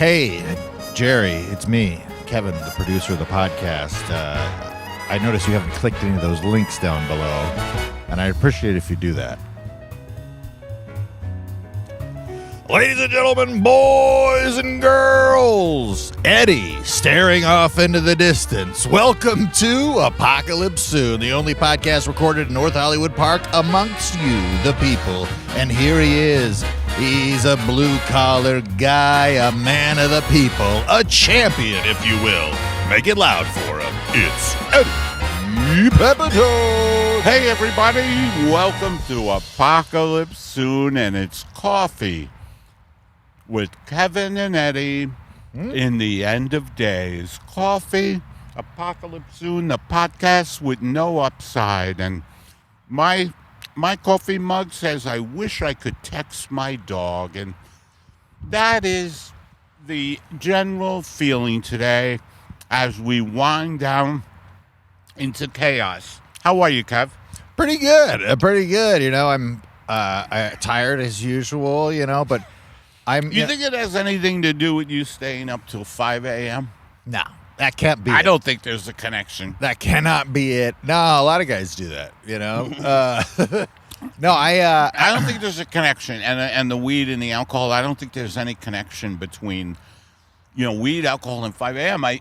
Hey, Jerry, it's me, Kevin, the producer of the podcast. I noticed you haven't clicked any of those links down below, and I'd appreciate it if you do that. Ladies and gentlemen, boys and girls, Eddie staring off into the distance. Welcome to Apocalypse Soon, the only podcast recorded in North Hollywood Park amongst you, the people. And here he is. He's a blue-collar guy, a man of the people, a champion, if you will. Make it loud for him. It's Eddie Pepitone. Hey, everybody. Welcome to Apocalypse Soon, and it's coffee with Kevin and Eddie in the end of days. Coffee, Apocalypse Soon, the podcast with no upside. And my coffee mug says, I wish I could text my dog. And that is the general feeling today as we wind down into chaos. How are you, Kev? Pretty good. Pretty good. You know, I'm tired as usual, you know, but You think it has anything to do with you staying up till 5 a.m.? No, that can't be I it. don't think there's a connection. That cannot be it. No, a lot of guys do that, you know. No, I don't think there's a connection. And the weed and the alcohol, I don't think there's any connection between, weed, alcohol, and 5 a.m. I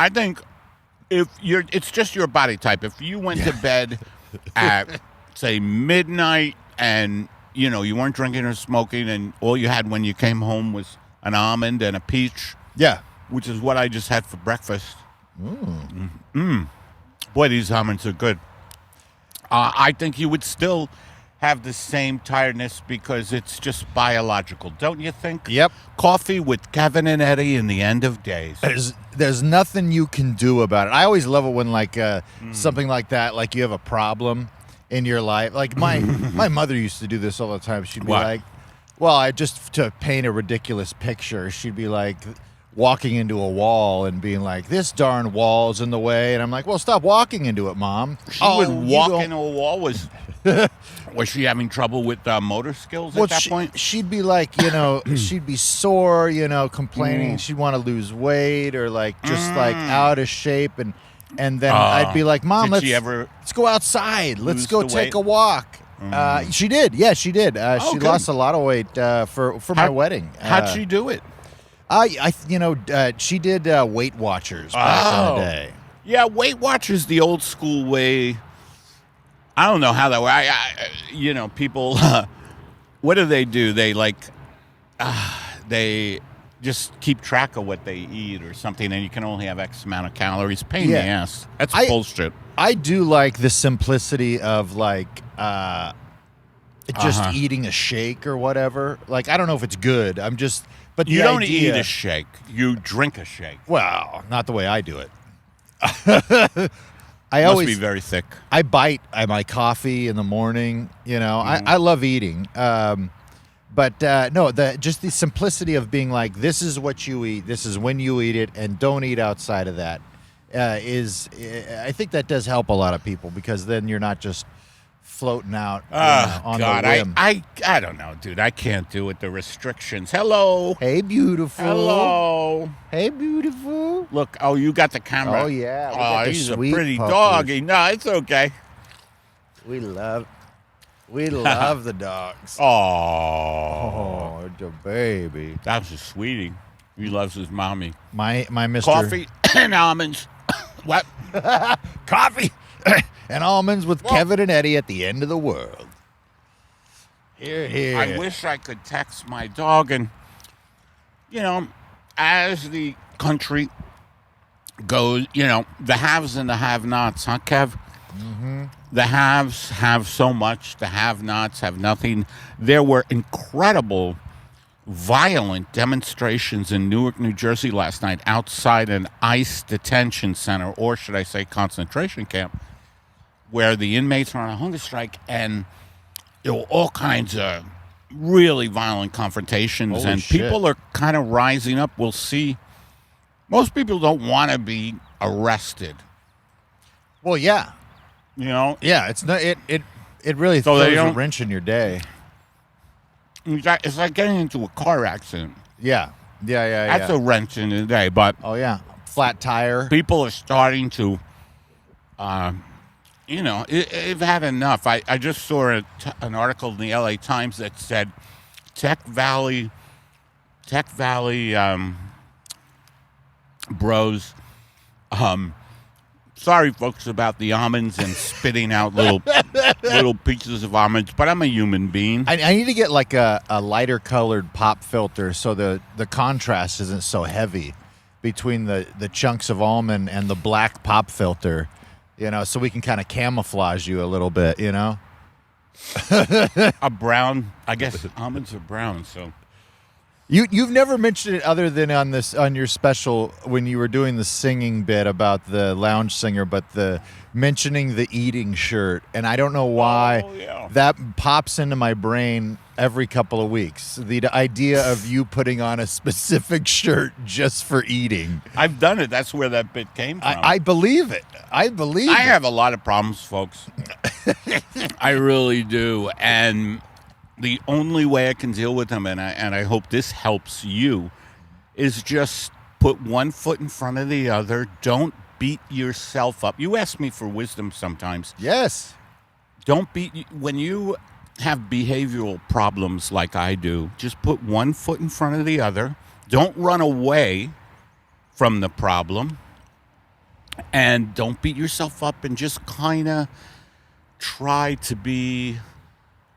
think it's just your body type. If you went to bed at, say, midnight and you weren't drinking or smoking, and all you had when you came home was an almond and a peach. Yeah. Which is what I just had for breakfast. Boy, these almonds are good. I think you would still have the same tiredness because it's just biological, don't you think? Yep. Coffee with Kevin and Eddie in the end of days. There's nothing you can do about it. I always love it when, like, something like that, like you have a problem in your life. Like my mother used to do this all the time. She'd be like, well, to paint a ridiculous picture, she'd be like walking into a wall and being like, this darn wall's in the way. And I'm like, well, stop walking into it, Mom. She would walk into a wall. Was she having trouble with motor skills at that point? She'd be like, she'd be sore, complaining. She'd want to lose weight or like just like out of shape. And then I'd be like, Mom, let's go outside. Let's go take a walk. She did. Yeah, she did. She lost a lot of weight for my wedding. How'd she do it? She did Weight Watchers back in the day. Yeah, Weight Watchers, the old school way. I don't know how that works. People, what do? They they just keep track of what they eat or something, and you can only have X amount of calories. Pain in the ass. That's bullshit. I do like the simplicity of like just eating a shake or whatever. Like, I don't know if it's good. But you don't eat a shake. You drink a shake. Well, not the way I do it. Must be very thick. I bite my coffee in the morning. I love eating. But just the simplicity of being like, this is what you eat, this is when you eat it, and don't eat outside of that. I think that does help a lot of people because then you're not just floating out on the whim. I don't know, dude. I can't do it. The restrictions. Hello. Hey, beautiful. Hello. Hey, beautiful. Look. Oh, you got the camera. Oh, yeah. He's a pretty doggy. No, it's okay. We love the dogs. Oh, the baby. That's a sweetie. He loves his mommy. My Mr. Coffee and almonds. What? Coffee and almonds with Kevin and Eddie at the end of the world. Here. I wish I could text my dog. And, as the country goes, the haves and the have-nots, huh, Kev? Mm-hmm. The haves have so much. The have-nots have nothing. There were incredible, violent demonstrations in Newark, New Jersey last night outside an ICE detention center, or should I say concentration camp, where the inmates are on a hunger strike, and there were all kinds of really violent confrontations. Holy shit. People are kind of rising up. We'll see. Most people don't want to be arrested. Well, yeah. Yeah, it's not it really throws a wrench in your day. It's like getting into a car accident. Yeah. Yeah. That's a wrench in the day. But Oh, yeah. Flat tire. people are starting to, they've had enough. I just saw an article in the LA Times that said Tech Valley bros. Sorry, folks, about the almonds and spitting out little pieces of almonds, but I'm a human being. I need to get like a lighter colored pop filter so the contrast isn't so heavy between the chunks of almond and the black pop filter, so we can kind of camouflage you a little bit, A brown, I guess almonds are brown, so. You've never mentioned it other than on your special when you were doing the singing bit about the lounge singer, but mentioning the eating shirt, and I don't know why that pops into my brain every couple of weeks. The idea of you putting on a specific shirt just for eating. I've done it. That's where that bit came from. I believe it. I have a lot of problems, folks. I really do, and the only way I can deal with them, and I hope this helps you, is just put one foot in front of the other. Don't beat yourself up. You ask me for wisdom sometimes. Yes. When you have behavioral problems like I do, just put one foot in front of the other. Don't run away from the problem. And don't beat yourself up, and just kind of try to be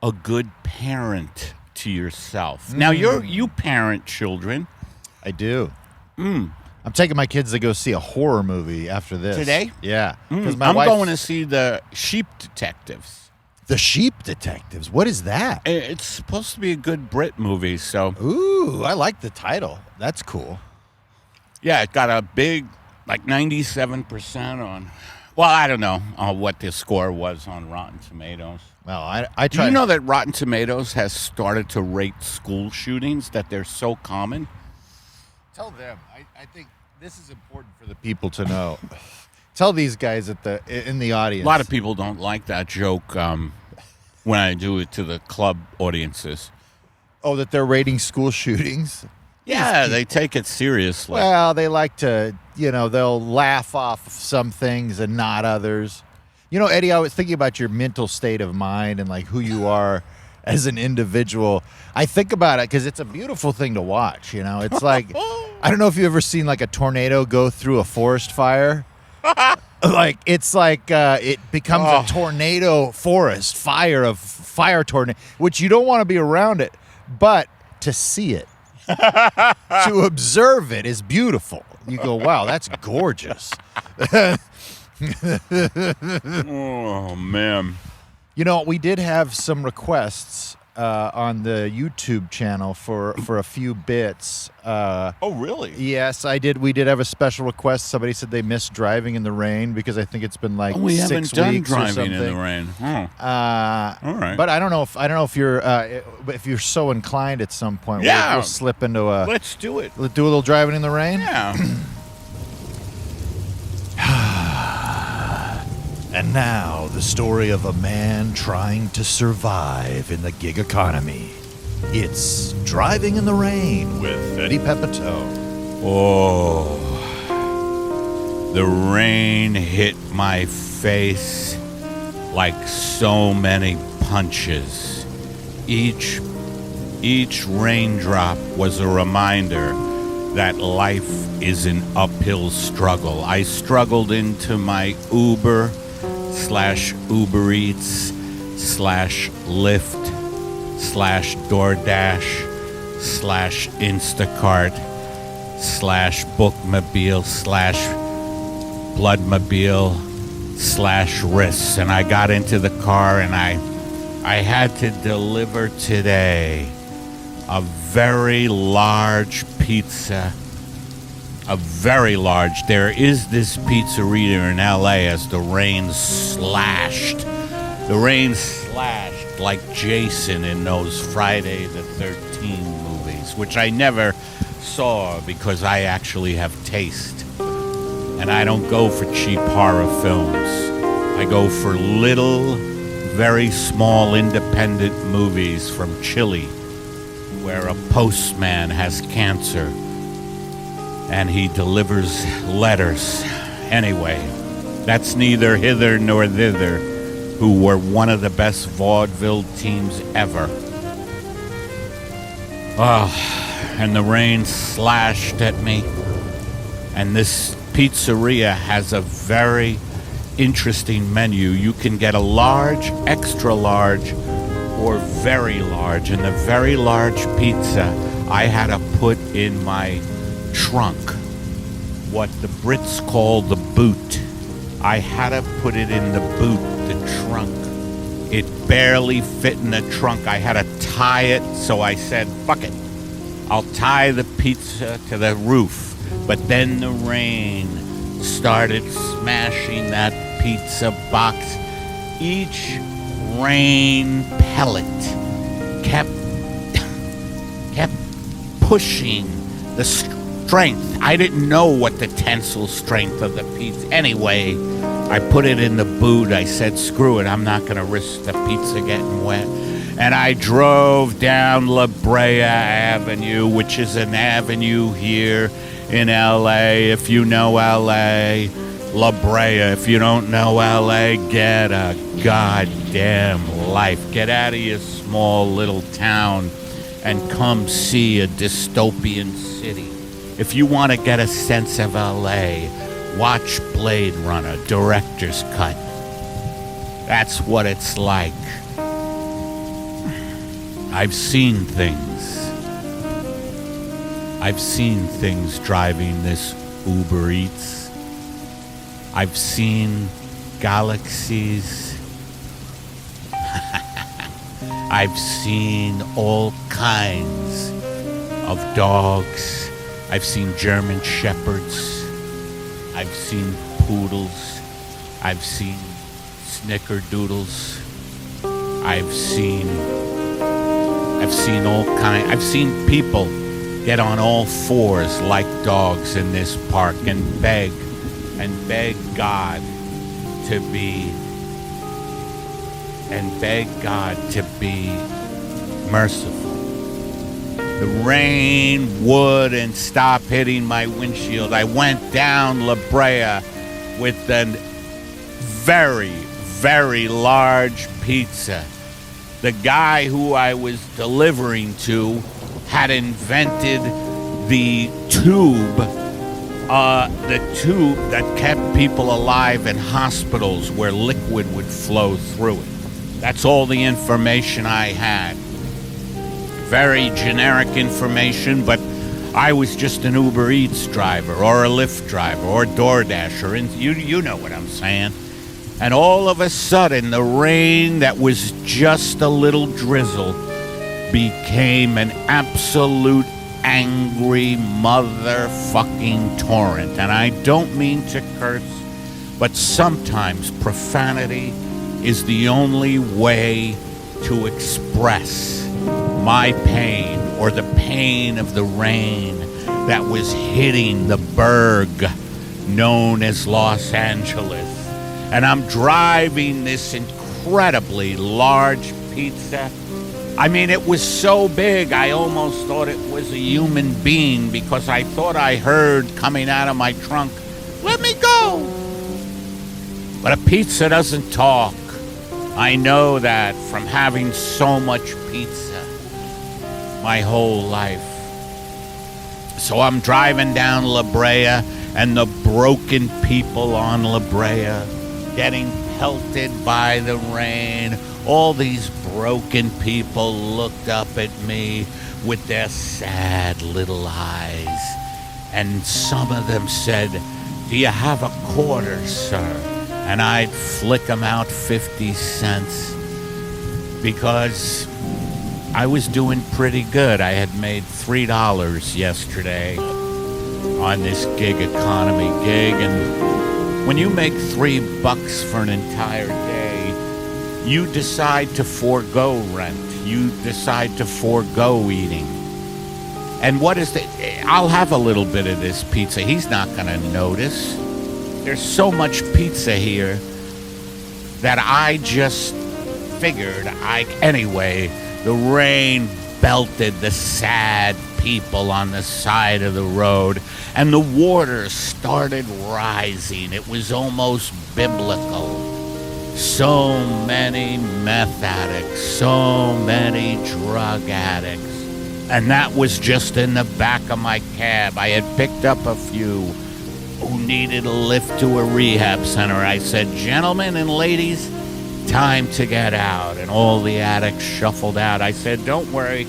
a good parent to yourself. Now, you parent children. I do. I'm taking my kids to go see a horror movie after this. Today? Yeah. I'm going to see The Sheep Detectives. The Sheep Detectives? What is that? It's supposed to be a good Brit movie, so. Ooh, I like the title. That's cool. Yeah, it got a big, 97% on. Well, I don't know what the score was on Rotten Tomatoes. Well, I Do you know that Rotten Tomatoes has started to rate school shootings, that they're so common? Tell them. I think this is important for the people to know. Tell these guys in the audience. A lot of people don't like that joke when I do it to the club audiences. Oh, that they're rating school shootings? Yeah, they take it seriously. Well, they like to, they'll laugh off some things and not others. Eddie, I was thinking about your mental state of mind and who you are as an individual. I think about it because it's a beautiful thing to watch. It's like, I don't know if you've ever seen a tornado go through a forest fire. It becomes a tornado forest fire tornado, which you don't want to be around it, but to see it, to observe it is beautiful. You go, wow, that's gorgeous. Oh, man. We did have some requests on the YouTube channel for a few bits. Oh, really? Yes, I did. We did have a special request. Somebody said they missed driving in the rain because I think it's been we 6 haven't done weeks or driving something. in the rain. All right. But I don't know if you're so inclined at some point. Yeah. We'll slip into a. Let's do it. Let's do a little driving in the rain. Yeah. And now, the story of a man trying to survive in the gig economy. It's Driving in the Rain with Eddie Pepitone. Oh, the rain hit my face like so many punches. Each raindrop was a reminder that life is an uphill struggle. I struggled into my Uber / Uber Eats / Lyft / DoorDash / Instacart / Bookmobile / Bloodmobile / Risks. And I got into the car and I had to deliver today a very large pizza. A very large. There is this pizzeria in LA as the rain slashed. The rain slashed like Jason in those Friday the 13th movies, which I never saw because I actually have taste. And I don't go for cheap horror films. I go for little, very small independent movies from Chile, where a postman has cancer and he delivers letters. Anyway, that's neither hither nor thither, who were one of the best vaudeville teams ever. Oh, and the rain slashed at me. And this pizzeria has a very interesting menu. You can get a large, extra large, or very large. And the very large pizza I had to put in my trunk, what the Brits call the boot. I had to put it in the boot, the trunk. It barely fit in the trunk. I had to tie it, so I said, fuck it. I'll tie the pizza to the roof. But then the rain started smashing that pizza box. Each rain pellet kept pushing the strength. I didn't know what the tensile strength of the pizza. Anyway, I put it in the boot. I said, screw it. I'm not going to risk the pizza getting wet. And I drove down La Brea Avenue, which is an avenue here in L.A. If you know L.A., La Brea. If you don't know L.A., get a goddamn life. Get out of your small little town and come see a dystopian city. If you want to get a sense of L.A., watch Blade Runner, director's cut. That's what it's like. I've seen things. I've seen things driving this Uber Eats. I've seen galaxies. I've seen all kinds of dogs. I've seen German Shepherds. I've seen poodles. I've seen snickerdoodles. I've seen all kinds. I've seen people get on all fours like dogs in this park and beg God to be merciful. The rain wouldn't stop hitting my windshield. I went down La Brea with a very, very large pizza. The guy who I was delivering to had invented the tube that kept people alive in hospitals where liquid would flow through it. That's all the information I had. Very generic information, but I was just an Uber Eats driver or a Lyft driver or DoorDasher, and you know what I'm saying. And all of a sudden, the rain that was just a little drizzle became an absolute angry motherfucking torrent. And I don't mean to curse, but sometimes profanity is the only way to express my pain or the pain of the rain that was hitting the burg known as Los Angeles. And I'm driving this incredibly large pizza. I mean, it was so big, I almost thought it was a human being because I thought I heard coming out of my trunk, "Let me go." But a pizza doesn't talk. I know that from having so much pizza my whole life. So I'm driving down La Brea, and the broken people on La Brea getting pelted by the rain. All these broken people looked up at me with their sad little eyes. And some of them said, "Do you have a quarter, sir?" And I'd flick them out 50 cents because I was doing pretty good. I had made $3 yesterday on this gig economy gig. And when you make $3 for an entire day, you decide to forego rent. You decide to forego eating. And what is the... I'll have a little bit of this pizza. He's not going to notice. There's so much pizza here that I just figured anyway, the rain belted the sad people on the side of the road, and the water started rising. It was almost biblical. So many meth addicts, so many drug addicts. And that was just in the back of my cab. I had picked up a few who needed a lift to a rehab center. I said, gentlemen and ladies, time to get out. And all the addicts shuffled out. I said, don't worry,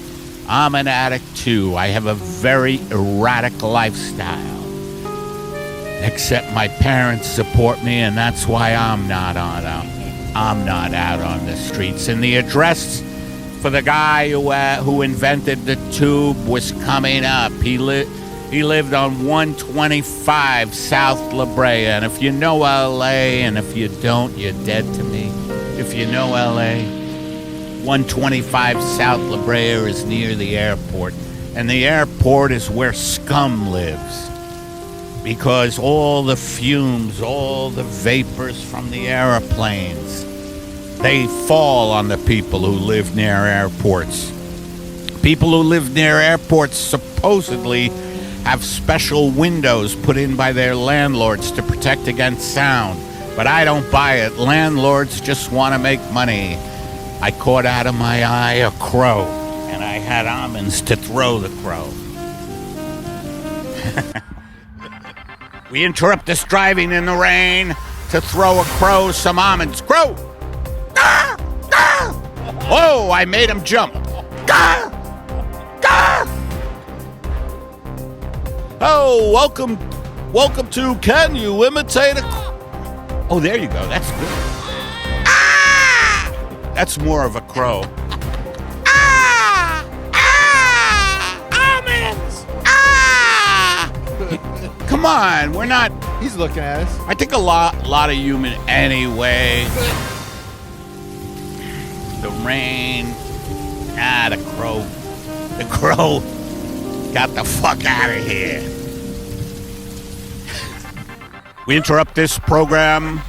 I'm an addict too. I have a very erratic lifestyle. Except my parents support me, and that's why I'm not out on the streets. And the address for the guy who invented the tube was coming up. He lived on 125 South La Brea. And if you know L.A., and if you don't, you're dead to me. If you know L.A., 125 South La Brea is near the airport. And the airport is where scum lives. Because all the fumes, all the vapors from the airplanes, they fall on the people who live near airports. People who live near airports supposedly have special windows put in by their landlords to protect against sound. But I don't buy it. Landlords just want to make money. I caught out of my eye a crow, and I had almonds to throw the crow. We interrupt this driving in the rain to throw a crow some almonds. Crow! Ah! Ah! Oh, I made him jump. Ah! Ah! Oh, welcome to Can You Imitate a... Oh, there you go. That's good. Ah! That's more of a crow. Ah! Ah! Almonds! Ah! Come on, we're not... He's looking at us. I think a lot of human anyway. The rain. The crow got the fuck out of here. We interrupt this program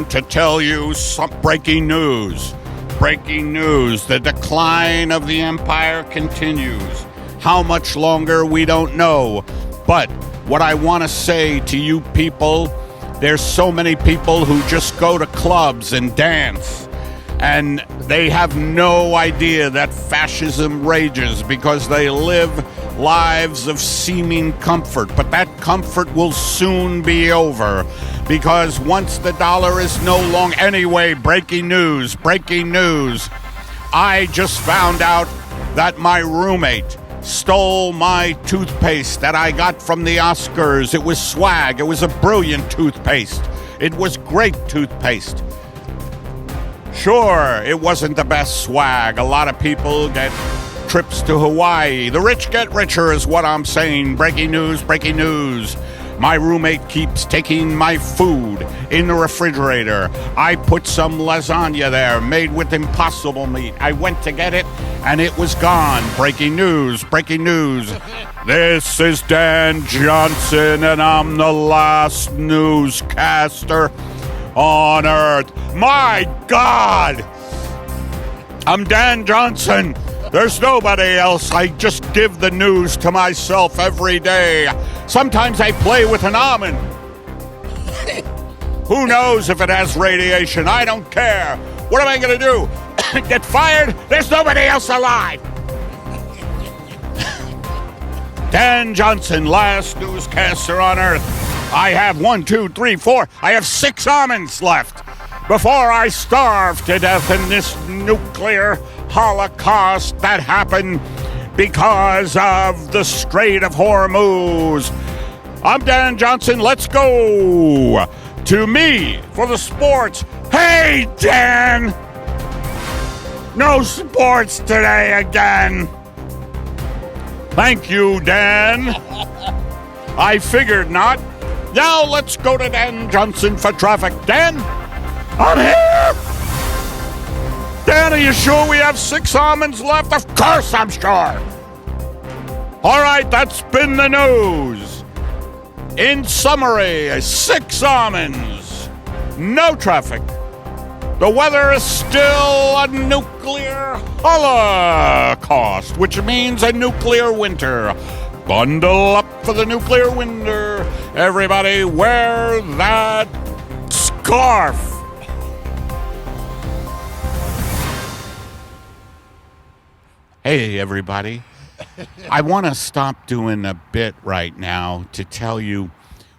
to tell you some breaking news. Breaking news. The decline of the empire continues. How much longer, we don't know. But what I want to say to you people, there's so many people who just go to clubs and dance, and they have no idea that fascism rages because they live lives of seeming comfort. But that comfort will soon be over, because once the dollar is no longer... Anyway, breaking news. I just found out that my roommate stole my toothpaste that I got from the Oscars. It was swag. It was a brilliant toothpaste. It was great toothpaste. Sure, it wasn't the best swag. A lot of people get trips to Hawaii. The rich get richer is what I'm saying. Breaking news. My roommate keeps taking my food in the refrigerator. I put some lasagna there made with impossible meat. I went to get it, and it was gone. Breaking news. This is Dan Johnson, and I'm the last newscaster on Earth. My God! I'm Dan Johnson. There's nobody else. I just give the news to myself every day. Sometimes I play with an almond. Who knows if it has radiation? I don't care. What am I going to do? Get fired? There's nobody else alive. Dan Johnson, last newscaster on Earth. I have 1, 2, 3, 4. I have 6 almonds left before I starve to death in this nuclear holocaust that happened because of the Strait of Hormuz. I'm Dan Johnson. Let's go to me for the sports. Hey, Dan! No sports today again. Thank you, Dan. I figured not. Now let's go to Dan Johnson for traffic. Dan, I'm here. Dan, are you sure we have 6 almonds left? Of course I'm sure. All right, that's been the news. In summary, 6 almonds, no traffic, The weather is still a nuclear holocaust, which means a nuclear winter. Bundle up for the nuclear winter. Everybody wear that scarf. Hey, everybody. I want to stop doing a bit right now to tell you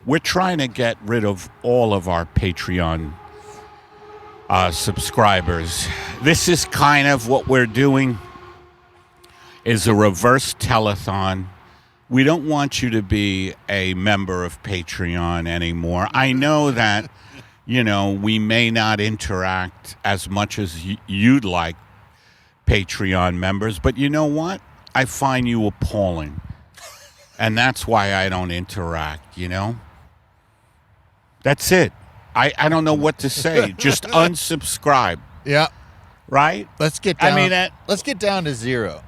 we're trying to get rid of all of our Patreon subscribers. This is kind of what we're doing, is a reverse telethon. We don't want you to be a member of Patreon anymore. I know that, we may not interact as much as you'd like, Patreon members, but you know what? I find you appalling. And that's why I don't interact, That's it. I don't know what to say. Just unsubscribe. Yeah. Right? Let's get down. Let's get down to zero.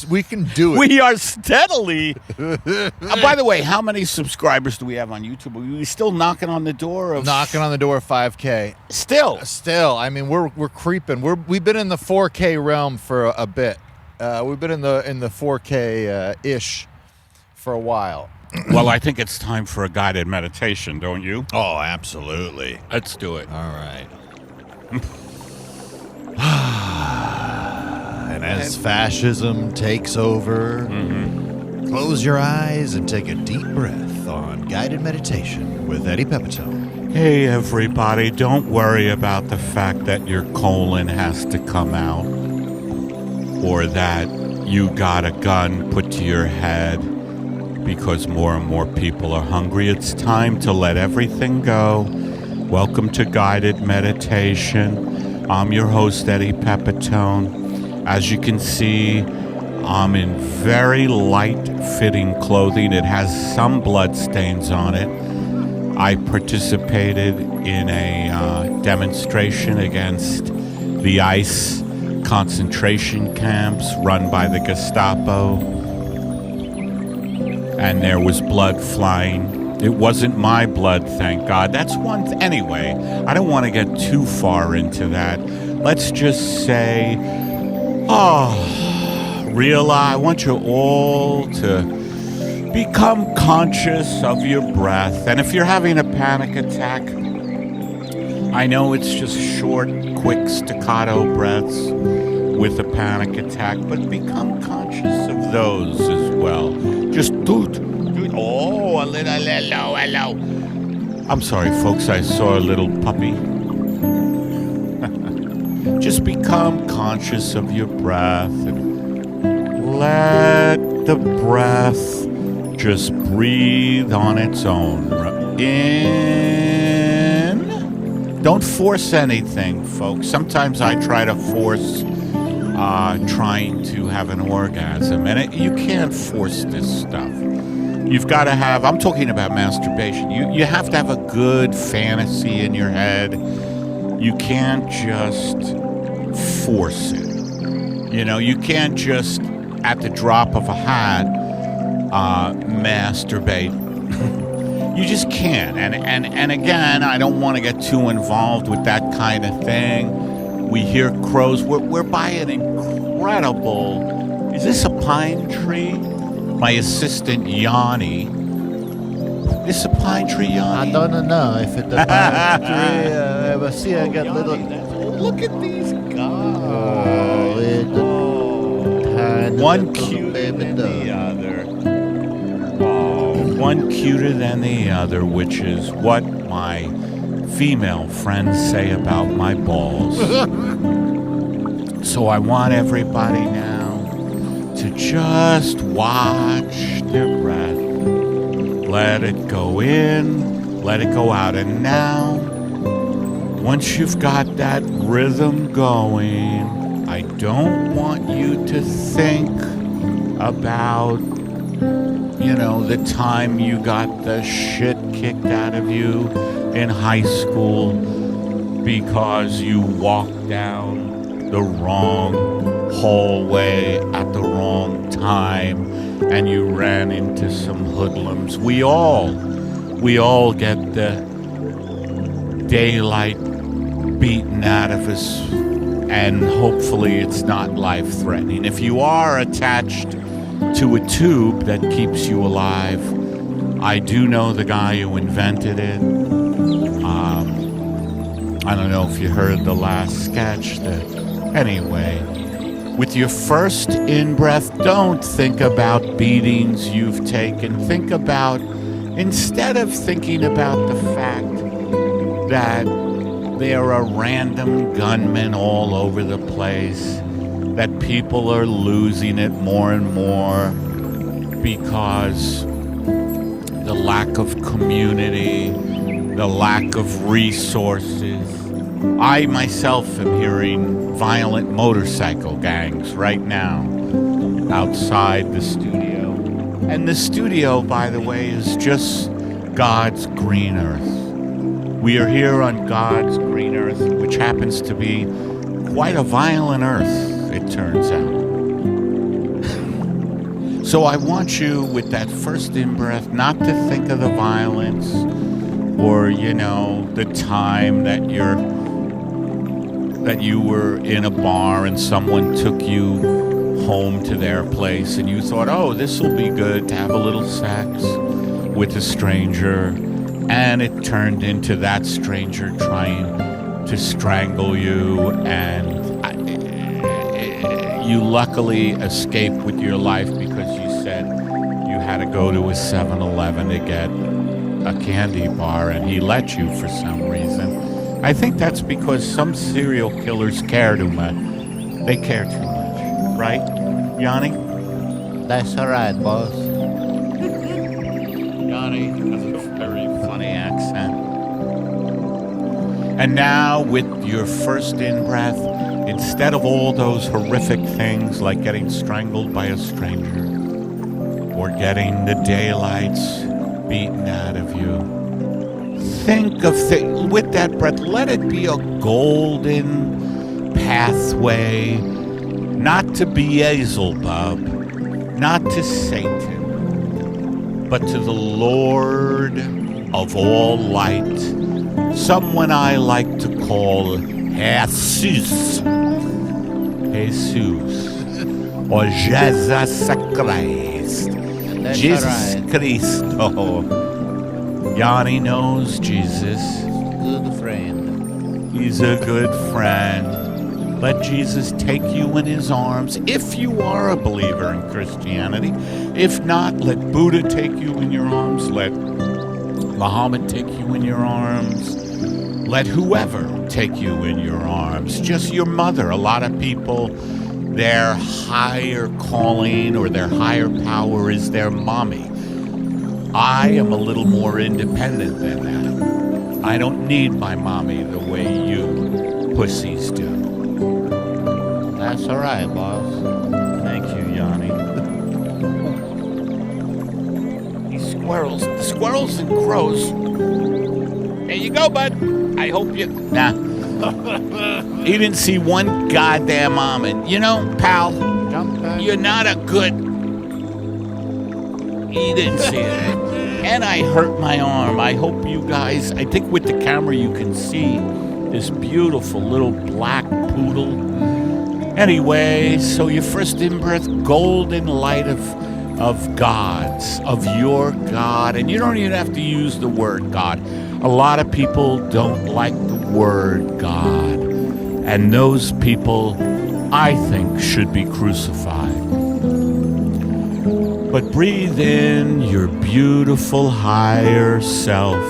We can do it. We are steadily. By the way, how many subscribers do we have on YouTube? Are we still knocking on the door of 5K? Still. I mean, we're creeping. We've been in the 4K realm for a bit. We've been in the 4K ish for a while. Well, I think it's time for a guided meditation, don't you? Oh, absolutely. Let's do it. All right. And as fascism takes over, close your eyes and take a deep breath on guided meditation with Eddie Pepitone. Hey, everybody, don't worry about the fact that your colon has to come out or that you got a gun put to your head because more and more people are hungry. It's time to let everything go. Welcome to Guided Meditation. I'm your host, Eddie Pepitone. As you can see, I'm in very light-fitting clothing. It has some blood stains on it. I participated in a demonstration against the ICE concentration camps run by the Gestapo. And there was blood flying. It wasn't my blood, thank God. That's one anyway, I don't want to get too far into that. Let's just say, I want you all to become conscious of your breath. And if you're having a panic attack, I know it's just short, quick, staccato breaths with a panic attack, but become conscious of those as well. Just doot. Oh, a little hello. I'm sorry, folks, I saw a little puppy. Just become conscious of your breath and let the breath just breathe on its own. In. Don't force anything, folks. Sometimes I try to force trying to have an orgasm, and you can't force this stuff. You've got to have, I'm talking about masturbation. You have to have a good fantasy in your head. You can't just force it. You can't just, at the drop of a hat, masturbate. You just can't. And again, I don't want to get too involved with that kind of thing. We hear crows. We're by an incredible, is this a pine tree? My assistant, Yanni. Is this a pine tree, Yanni? I don't know if it's a pine tree. But see, I got little... Look at these guys. One cuter than the other. One cuter than the other, which is what my female friends say about my balls. So I want everybody now to just watch their breath. Let it go in, let it go out. And now, once you've got that rhythm going, I don't want you to think about, the time you got the shit kicked out of you in high school because you walked down the wrong hallway at the wrong time and you ran into some hoodlums. We all get the daylight beaten out of us, and hopefully it's not life-threatening. If you are attached to a tube that keeps you alive, I do know the guy who invented it. I don't know if you heard the last sketch. Anyway, with your first in-breath, don't think about beatings you've taken. Think about, instead of thinking about the fact that there are random gunmen all over the place, that people are losing it more and more because the lack of community, the lack of resources. I myself am hearing violent motorcycle gangs right now outside the studio. And the studio, by the way, is just God's green earth. We are here on God's green earth, which happens to be quite a violent earth, it turns out. So I want you, with that first in-breath, not to think of the violence or, the time that you were in a bar and someone took you home to their place and you thought, oh, this will be good to have a little sex with a stranger, and it turned into that stranger trying to strangle you, and you luckily escaped with your life because you said you had to go to a 7-Eleven to get a candy bar, and he let you for some reason. I think that's because some serial killers care too much. They care too much, right, Yanni? That's all right, boss. Yanni has a very funny accent. And now, with your first in-breath, instead of all those horrific things like getting strangled by a stranger or getting the daylights beaten out of you, think of with that breath, let it be a golden pathway, not to Beelzebub, not to Satan, but to the Lord of all light, someone I like to call Jesus, or Jesus Christ, That's Jesus all right. Christo. Yanni knows Jesus. Good friend. He's a good friend. Let Jesus take you in his arms if you are a believer in Christianity. If not, let Buddha take you in your arms. Let Muhammad take you in your arms. Let whoever take you in your arms. Just your mother. A lot of people, their higher calling or their higher power is their mommy. I am a little more independent than that. I don't need my mommy the way you pussies do. That's all right, boss. Thank you, Yanni. These squirrels and crows. There you go, bud. I hope you... Nah. He didn't see one goddamn almond. Pal, you're not a good... He didn't see it. And I hurt my arm. I hope you guys... I think with the camera you can see this beautiful little black poodle. Anyway, so your first in-breath, golden light of God's, of your God. And you don't even have to use the word God. A lot of people don't like the word God. And those people, I think, should be crucified. But breathe in your beautiful higher self,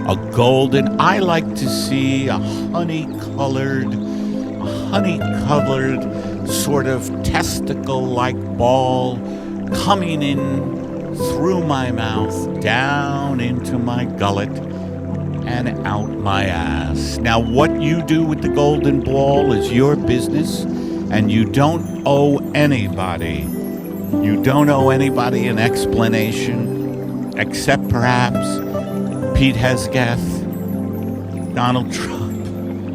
a golden, I like to see a honey-colored sort of testicle-like ball coming in through my mouth, down into my gullet, and out my ass. Now, what you do with the golden ball is your business, and you don't owe anybody an explanation, except perhaps Pete Hesketh, Donald Trump,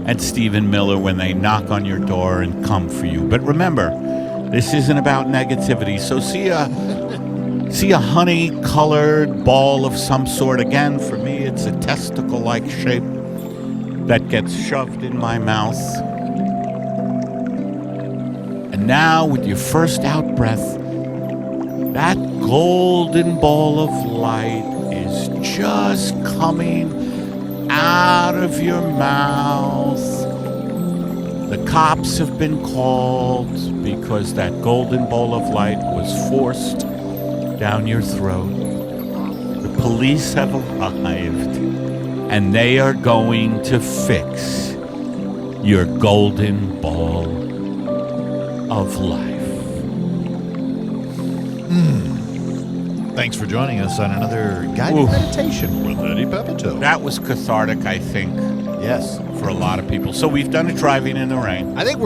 and Stephen Miller when they knock on your door and come for you. But remember, this isn't about negativity. So see a honey-colored ball of some sort. Again, for me, it's a testicle-like shape. that gets shoved in my mouth. And now, with your first out breath, that golden ball of light is just coming out of your mouth. The cops have been called because that golden ball of light was forced down your throat. The police have arrived, and they are going to fix your golden ball of life. Thanks for joining us on another guided meditation with Eddie Pepitone. That was cathartic, I think, Yes. for a lot of people. So we've done a driving in the rain. I think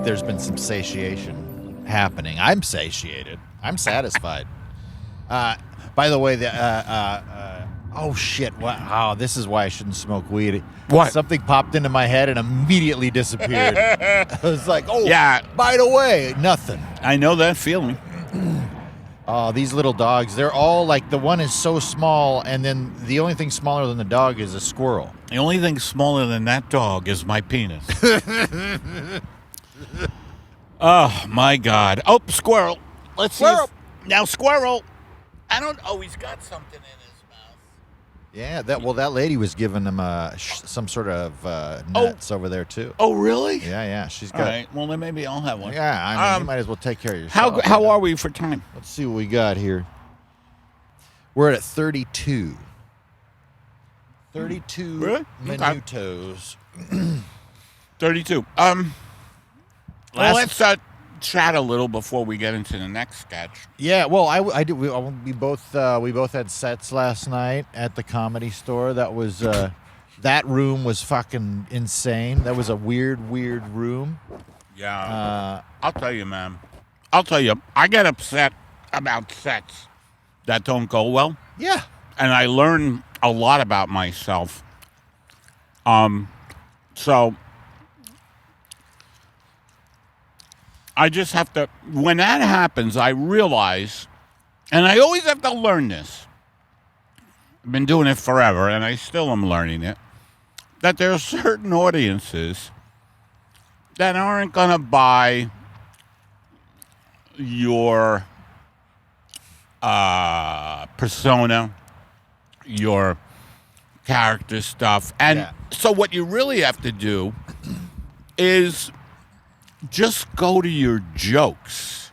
there's been some satiation happening. I'm satiated. I'm satisfied. By the way, oh shit! Wow, this is why I shouldn't smoke weed. What? Something popped into my head and immediately disappeared. I was like, oh Yeah. By the way, nothing. I know that feeling. Oh, these little dogs. They're all like, the one is so small, and then the only thing smaller than the dog is a squirrel. The only thing smaller than that dog is my penis. Oh, my God. Oh, squirrel. Let's see. Squirrel. Now, squirrel. Oh, he's got something in his mouth. Yeah, that lady was giving them some sort of nuts over there too. Oh, really? Yeah, she's All got. right. Well, then maybe I'll have one. Yeah, I mean, you might as well take care of yourself. How are we for time? Let's see what we got here. We're at 32. 32 Really? minutos. 32. Let's chat a little before we get into the next sketch. Yeah, well, we both had sets last night at the Comedy Store. That was that room was fucking insane. That was a weird room. Yeah. I'll tell you, man. I get upset about sets that don't go well. Yeah. And I learn a lot about myself. So I just have to, when that happens, I realize, and I always have to learn this. I've been doing it forever, and I still am learning it, that there are certain audiences that aren't going to buy your persona, your character stuff. And so what you really have to do is just go to your jokes.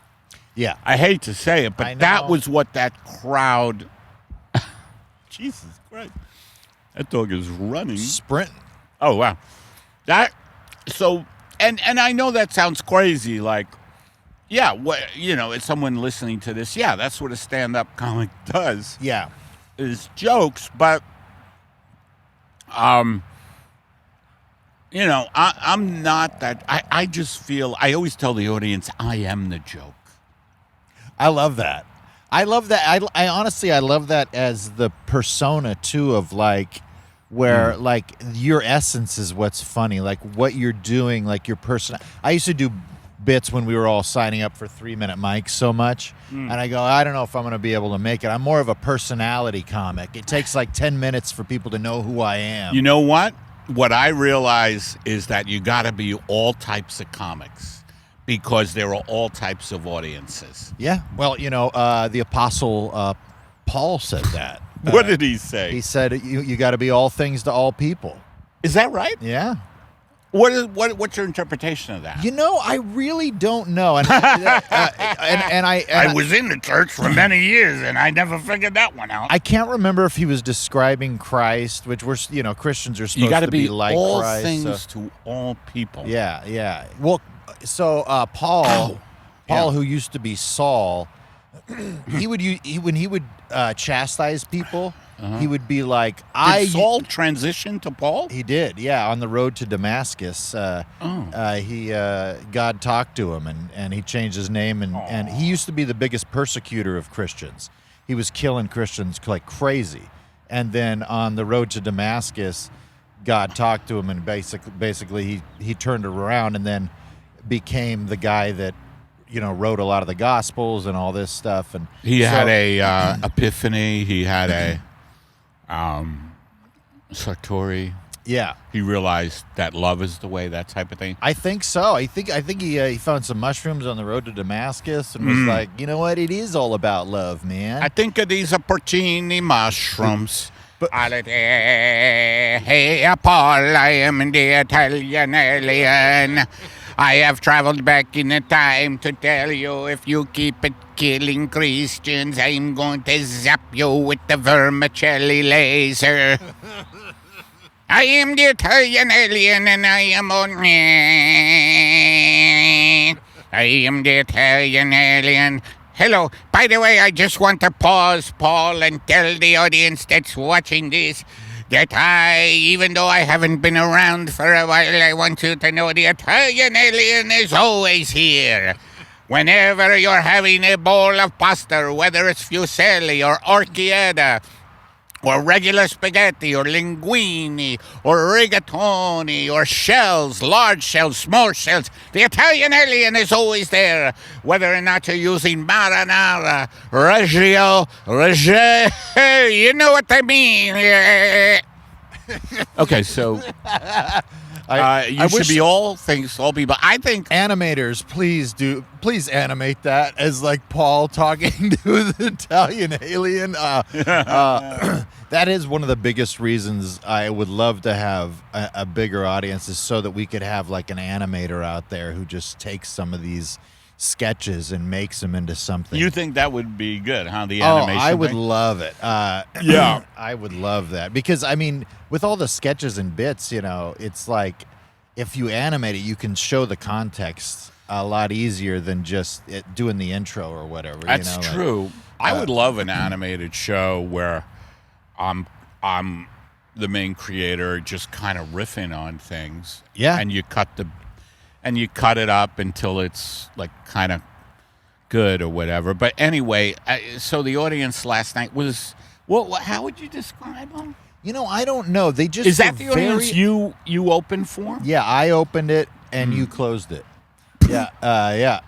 Yeah. I hate to say it, but that was what that crowd... Jesus Christ. That dog is running. Sprinting. Oh, wow. And I know that sounds crazy, like, yeah, it's someone listening to this. Yeah, that's what a stand-up comic does. Yeah. Is jokes, but, I'm not that. I just feel, I always tell the audience, I am the joke. I love that. I honestly love that as the persona too, of like, where like your essence is what's funny, like what you're doing, like your person. I used to do bits when we were all signing up for 3-minute mics so much, and I go, I don't know if I'm going to be able to make it. I'm more of a personality comic. It takes like 10 minutes for people to know who I am. You know what? What I realize is that you got to be all types of comics, because there are all types of audiences. Yeah. Well, the Apostle Paul said that. What did he say? He said you got to be all things to all people. Is that right? Yeah. What's your interpretation of that? I really don't know. And I was in the church for many years, and I never figured that one out. I can't remember if he was describing Christ, which we're, Christians are supposed to be like all Christ. Things to all people. Yeah. Well, so Paul, who used to be Saul, when he would chastise people, he would be like, Did Saul transition to Paul? He did, yeah. On the road to Damascus, God talked to him, and he changed his name, and he used to be the biggest persecutor of Christians. He was killing Christians like crazy. And then on the road to Damascus, God talked to him, and basically he turned around and then became the guy that wrote a lot of the Gospels and all this stuff. And he had a epiphany. He had a Sartori. Yeah. He realized that love is the way, that type of thing. I think so. I think he found some mushrooms on the road to Damascus and was like, you know what? It is all about love, man. I think of these porcini mushrooms. Hey, Paul, I am the Italian alien. I have traveled back in the time to tell you, if you keep it killing Christians, I'm going to zap you with the vermicelli laser. I am the Italian alien, and I am on. I am the Italian alien. Hello. By the way, I just want to pause, Paul, and tell the audience that's watching this that even though I haven't been around for a while, I want you to know the Italian alien is always here. Whenever you're having a bowl of pasta, whether it's fusilli or orchietta, or regular spaghetti, or linguine, or rigatoni, or shells, large shells, small shells, the Italian alien is always there, whether or not you're using marinara, Reggio, you know what I mean. Okay, so you should be all things, all people. I think animators, please animate that as like Paul talking to the Italian alien. That is one of the biggest reasons I would love to have a bigger audience, is so that we could have like an animator out there who just takes some of these sketches and makes them into something. You think that would be good, huh? The animation. I would thing? love it. Yeah, I would love that, because I mean, with all the sketches and bits, you know, it's like if you animate it, you can show the context a lot easier than just doing the intro or whatever. That's true. I would love an animated show where I'm the main creator, just kind of riffing on things. Yeah, and you cut it up until it's like kind of good or whatever. But anyway, so the audience last night was how would you describe them? You know, I don't know. They just is that the audience you opened for? Yeah, I opened it and you closed it. Yeah,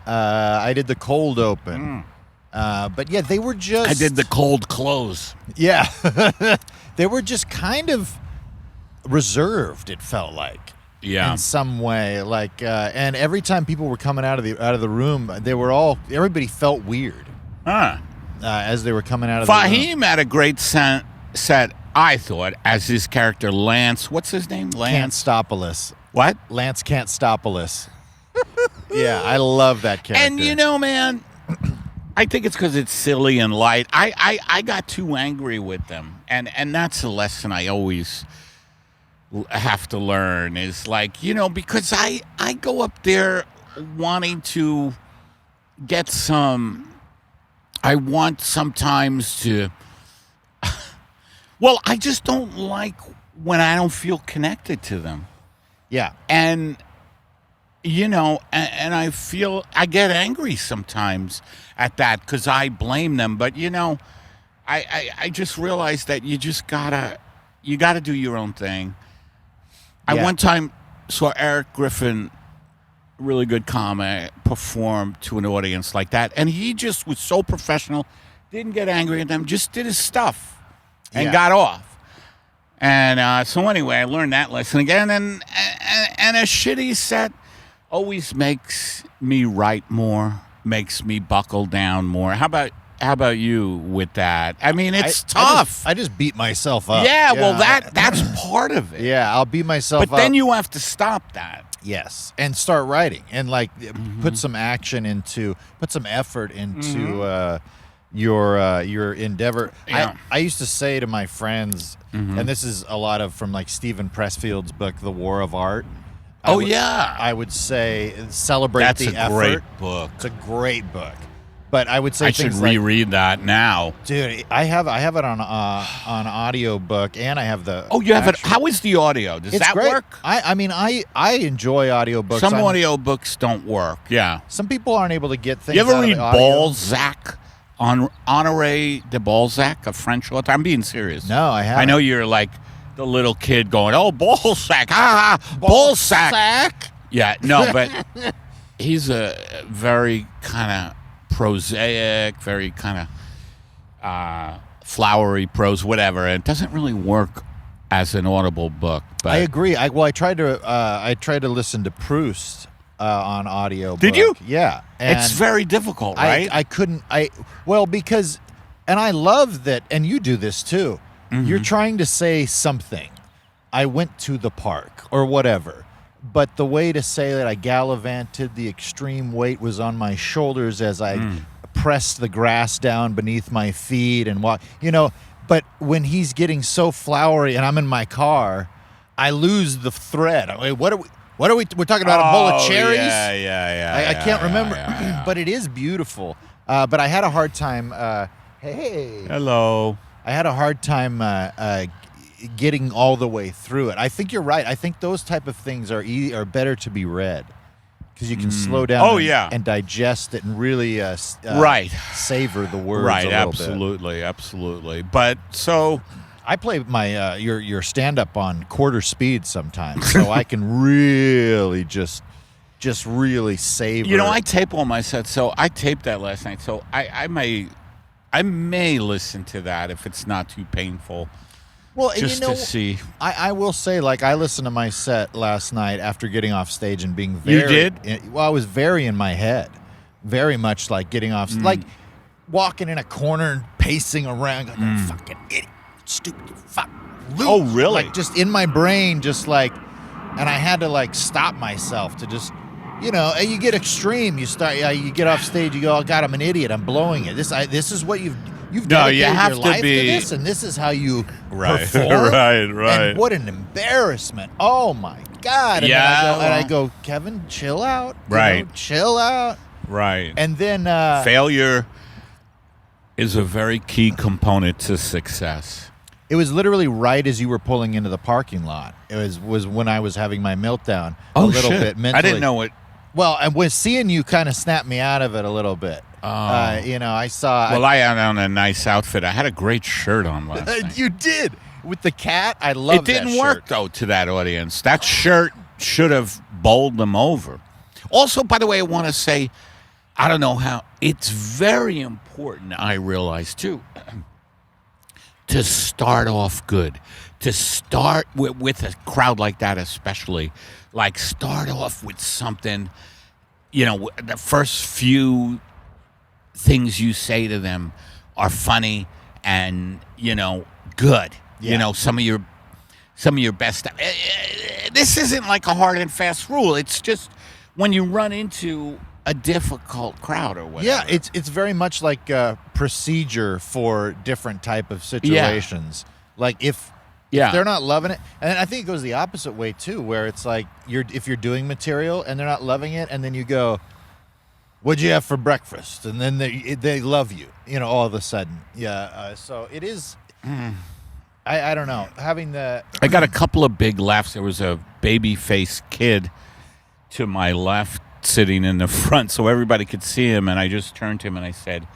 I did the cold open. But yeah, they were just. I did the cold close. Yeah, they were just kind of reserved. It felt like. Yeah. In some way, like, and every time people were coming out of the room, everybody felt weird. Huh. As they were coming out of the room. Fahim had a great set, I thought, as his character Lance. What's his name? Lance Can't-Stopoulos. What? Lance Can't-Stopoulos. Yeah, I love that character. And you know, man, I think it's because it's silly and light. I got too angry with them, and that's a lesson I always have to learn, is like, you know, because I go up there wanting to get some. I want sometimes to. Well, I just don't like when I don't feel connected to them. Yeah. And, you know, and I get angry sometimes at that because I blame them. But, you know, I just realized that you gotta do your own thing. Yeah. I one time saw Eric Griffin, really good comic, perform to an audience like that. And he just was so professional, didn't get angry at them, just did his stuff and got off. And so anyway, I learned that lesson again. And a shitty set always makes me write more, makes me buckle down more. How about you with that? I mean, it's tough. I just beat myself up. Yeah, well, that's part of it. Yeah, I'll beat myself up. But then you have to stop that. Yes, and start writing and like put some effort into your endeavor. Yeah. I used to say to my friends, and this is a lot of from like Stephen Pressfield's book, The War of Art. I would say celebrate The effort. That's a great book. It's a great book. But I would say I should reread that now, dude. I have it on audiobook, and I have the. Oh, you have it. How is the audio? Does that great. work? I mean, I enjoy audiobooks. Some audiobooks don't work. Yeah. Some people aren't able to get things. You ever out read of the audio. Balzac? Honoré de Balzac, a French author. I'm being serious. No, I haven't. I know you're like the little kid going, "Oh, Balzac, Balzac." Yeah, no, but he's a very kind of prosaic, very kind of flowery prose, whatever. And it doesn't really work as an Audible book. But I agree. I tried to listen to Proust on audio. Did you? Yeah. And it's very difficult, right? I couldn't. Because, and I love that, and you do this too. Mm-hmm. You're trying to say something. I went to the park or whatever. But the way to say that I gallivanted, the extreme weight was on my shoulders as I pressed the grass down beneath my feet and walk. But when he's getting so flowery and I'm in my car, I lose the thread. I mean, what are we? We're talking about a bowl of cherries? Yeah. I can't remember, Yeah. but it is beautiful. But I had a hard time. Hey. Hello. I had a hard time getting all the way through it. I think you're right. I think those type of things are better to be read because you can slow down and digest it and really savor the words a little bit. Absolutely. But so I play my your stand-up on quarter speed sometimes, so I can really just really savor. I tape all my sets, so I taped that last night. So I may listen to that if it's not too painful. Well, just to see. I will say, like, I listened to my set last night after getting off stage and being very... You did? Well, I was very in my head. Very much like getting off... Like, walking in a corner and pacing around, going, "Oh, fucking idiot, stupid, fuck, loop." Oh, really? Like, just in my brain, just like... And I had to, like, stop myself to just... and you get extreme. You get off stage, you go, "Oh, God, I'm an idiot. I'm blowing it. This is what you've dedicated you have your to life be to this, and this is how you right, perform." right. And what an embarrassment! Oh my God! And then I go, "Kevin, chill out. Right, chill out." Right. And then failure is a very key component to success. It was literally right as you were pulling into the parking lot. It was when I was having my meltdown a little bit mentally. I didn't know it. Well, and with seeing you kind of snapped me out of it a little bit. I saw... Well, I had on a nice outfit. I had a great shirt on last night. You did. With the cat, I love that shirt. It didn't work, though, to that audience. That shirt should have bowled them over. Also, by the way, I want to say, I don't know how, it's very important, I realize, too, to start off good. To start with a crowd like that especially. Like, start off with something, the first few things you say to them are funny and, good. Yeah. Some of your best. This isn't like a hard and fast rule. It's just when you run into a difficult crowd or whatever. Yeah, it's very much like a procedure for different type of situations. Like if they're not loving it, and I think it goes the opposite way too, where it's like if you're doing material and they're not loving it, and then you go, "What'd you have for breakfast?" And then they love you, all of a sudden. Yeah, so it is. I don't know. I got a couple of big laughs. There was a baby-faced kid to my left sitting in the front, so everybody could see him, and I just turned to him and I said,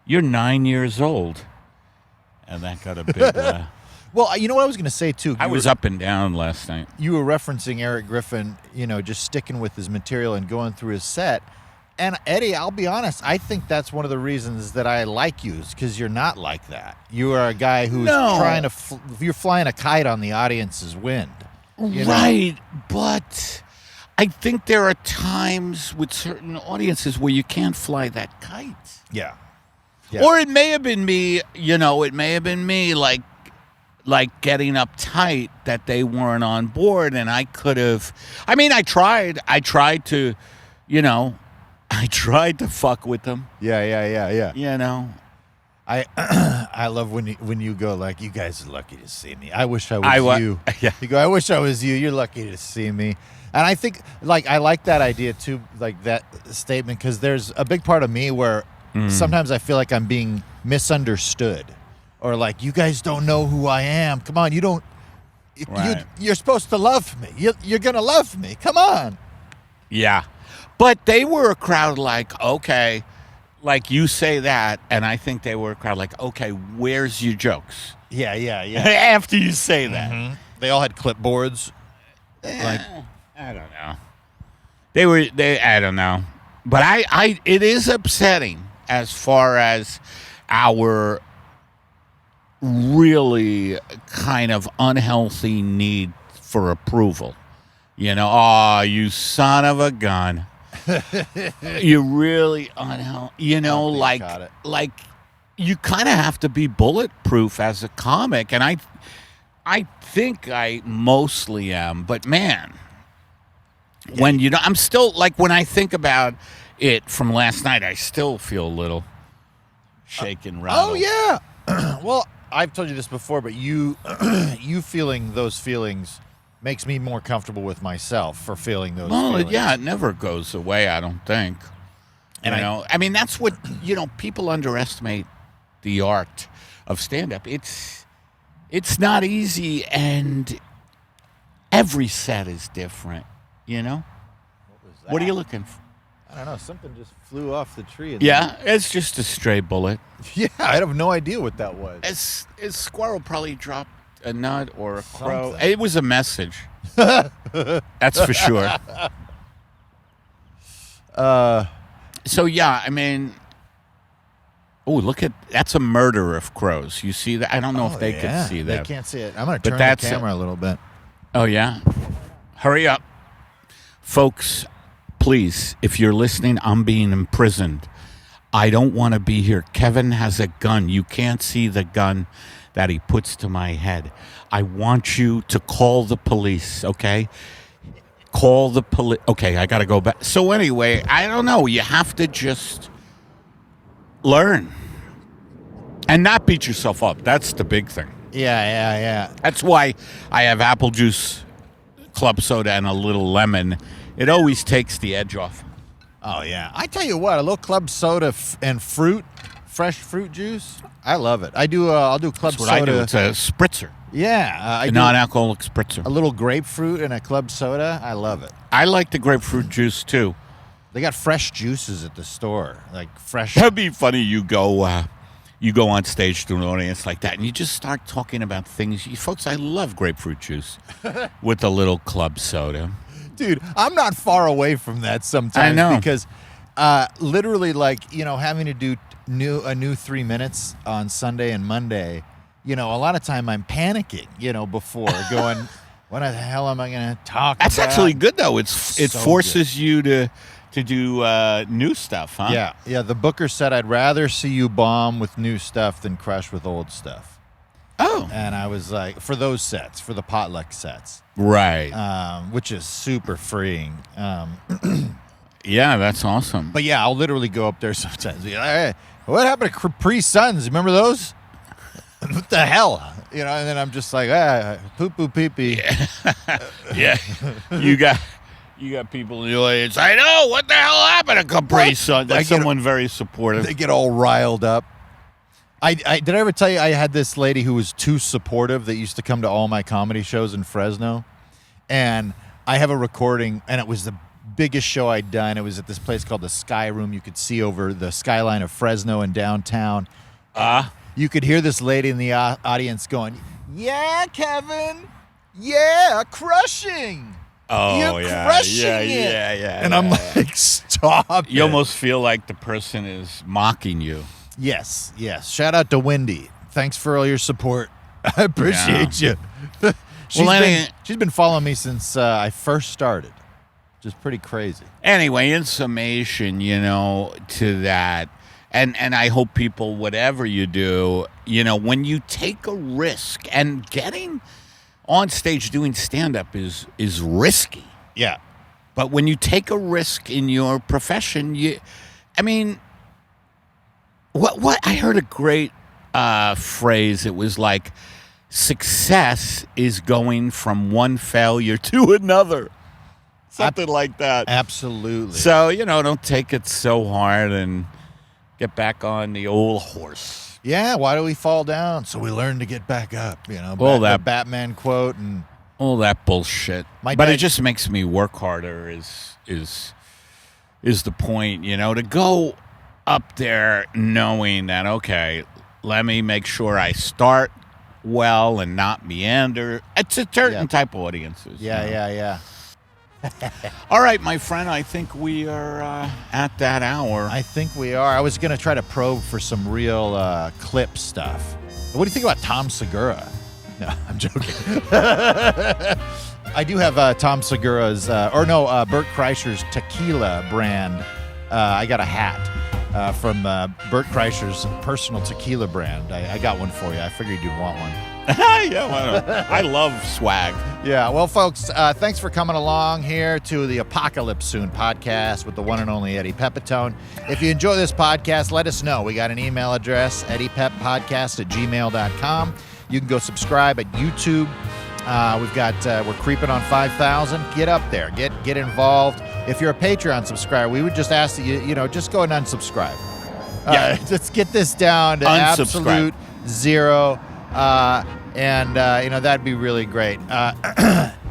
"You're 9 years old," and that got a big laugh. Well, you know what I was going to say, too? I was up and down last night. You were referencing Eric Griffin, just sticking with his material and going through his set. And, Eddie, I'll be honest, I think that's one of the reasons that I like you is because you're not like that. You are a guy who's trying to you're flying a kite on the audience's wind. Right, but I think there are times with certain audiences where you can't fly that kite. Yeah. Or it may have been me, like getting uptight that they weren't on board, and I could have. I mean, I tried to, I tried to fuck with them. Yeah. I love when you go like, "You guys are lucky to see me. I wish I was you." Yeah. You go, "I wish I was you. You're lucky to see me." And I think I like that idea too, like that statement, because there's a big part of me where sometimes I feel like I'm being misunderstood. Or like, "You guys don't know who I am. Come on, you don't. Right. You're supposed to love me. You're gonna love me. Come on." Yeah, but they were a crowd like, okay, like you say that, and I think they were a crowd like, okay, where's your jokes? Yeah. After you say that, They all had clipboards. I don't know. I don't know, but it is upsetting as far as our really kind of unhealthy need for approval. You know, oh, you son of a gun. You're really unhealthy. You know, like you kind of have to be bulletproof as a comic, and I think I mostly am. But man, when you know, I'm still like when I think about it from last night, I still feel a little shaken, rattled. Oh yeah. Well, I've told you this before, but you feeling those feelings makes me more comfortable with myself for feeling those feelings. Yeah, it never goes away, I don't think. And I mean, that's what, people underestimate the art of stand-up. It's not easy, and every set is different, What was that? What are you looking for? I don't know. Something just flew off the tree. Yeah, it's just a stray bullet. Yeah, I have no idea what that was. A squirrel probably dropped a nut or a crow. Something. It was a message. That's for sure. So yeah, I mean, that's a murder of crows. You see that? I don't know if they can see that. They can't see it. I'm going to turn the camera a little bit. Oh yeah, hurry up, folks. Please, if you're listening, I'm being imprisoned. I don't want to be here. Kevin has a gun. You can't see the gun that he puts to my head. I want you to call the police, okay? Call the police. Okay, I got to go back. So anyway, I don't know. You have to just learn and not beat yourself up. That's the big thing. Yeah. That's why I have apple juice, club soda, and a little lemon. It always takes the edge off. Oh, yeah. I tell you what, a little club soda and fresh fruit juice, I love it. I'll do club That's what soda. I do. It's a spritzer. Yeah. A non-alcoholic spritzer. A little grapefruit and a club soda, I love it. I like the grapefruit juice, too. They got fresh juices at the store, like fresh. That'd be funny. You go on stage to an audience like that, and you just start talking about things. Folks, I love grapefruit juice with a little club soda. Dude, I'm not far away from that sometimes. I know. Because literally, like, having to do a new 3 minutes on Sunday and Monday, a lot of time I'm panicking, before going, what the hell am I going to talk about? That's actually good, though. It So forces you to do new stuff, huh? Yeah. The booker said, I'd rather see you bomb with new stuff than crush with old stuff. Oh. And I was like, for those sets, for the potluck sets. Right. Which is super freeing. Yeah, that's awesome. But yeah, I'll literally go up there sometimes. Be like, hey, what happened to Capri Suns? Remember those? What the hell? And then I'm just like, poo-poo pee-pee. Yeah. You got people in the audience. I know. What the hell happened to Capri Sun? That's someone very supportive. They get all riled up. Did I ever tell you I had this lady who was too supportive that used to come to all my comedy shows in Fresno? And I have a recording, and it was the biggest show I'd done. It was at this place called the Sky Room. You could see over the skyline of Fresno and downtown. You could hear this lady in the audience going, yeah, Kevin. Yeah, crushing. Oh, You're crushing it. Yeah. And I'm like, stop You it. almost feel like the person is mocking you. Yes. Shout out to Wendy. Thanks for all your support. I appreciate you. She's been following me since I first started, which is pretty crazy. Anyway, in summation, to that, and I hope people, whatever you do, when you take a risk, and getting on stage doing stand-up is risky. Yeah. But when you take a risk in your profession, what I heard a great phrase. It was like, success is going from one failure to another. Something like that. Absolutely. So, don't take it so hard and get back on the old horse. Yeah, why do we fall down? So we learn to get back up, All that the Batman quote and all that bullshit. But it just makes me work harder is the point, to go up there knowing that, okay, let me make sure I start well and not meander. It's a certain type of audiences. Yeah. All right, my friend, I think we are at that hour. I think we are. I was going to try to probe for some real clip stuff. What do you think about Tom Segura? No, I'm joking. I do have Tom Segura's, Bert Kreischer's tequila brand. I got a hat from Bert Kreischer's personal tequila brand. I got one for you. I figured you'd want one. Yeah, why not? I love swag. Yeah, well, folks, thanks for coming along here to the Apocalypse Soon podcast with the one and only Eddie Pepitone. If you enjoy this podcast, let us know. We got an email address, eddypeppodcast@gmail.com. You can go subscribe at YouTube. We're creeping on 5,000. Get up there. Get involved. If you're a Patreon subscriber, we would just ask that you just go and unsubscribe. Yeah. Let's get this down to Unsubscribe. absolute zero. That'd be really great.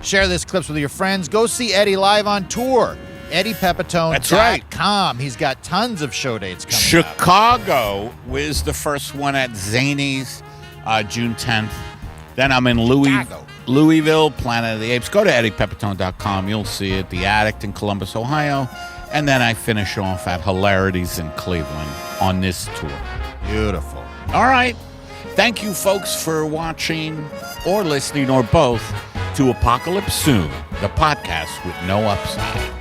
Share this clips with your friends. Go see Eddie live on tour. EddiePepitone.com. That's right. He's got tons of show dates coming up. Chicago was the first one at Zany's, June 10th. Then I'm in Louisville, Planet of the Apes. Go to EddiePepitone.com. You'll see it. The Addict in Columbus, Ohio. And then I finish off at Hilarities in Cleveland on this tour. Beautiful. All right. Thank you, folks, for watching or listening or both to Apocalypse Soon, the podcast with no upside.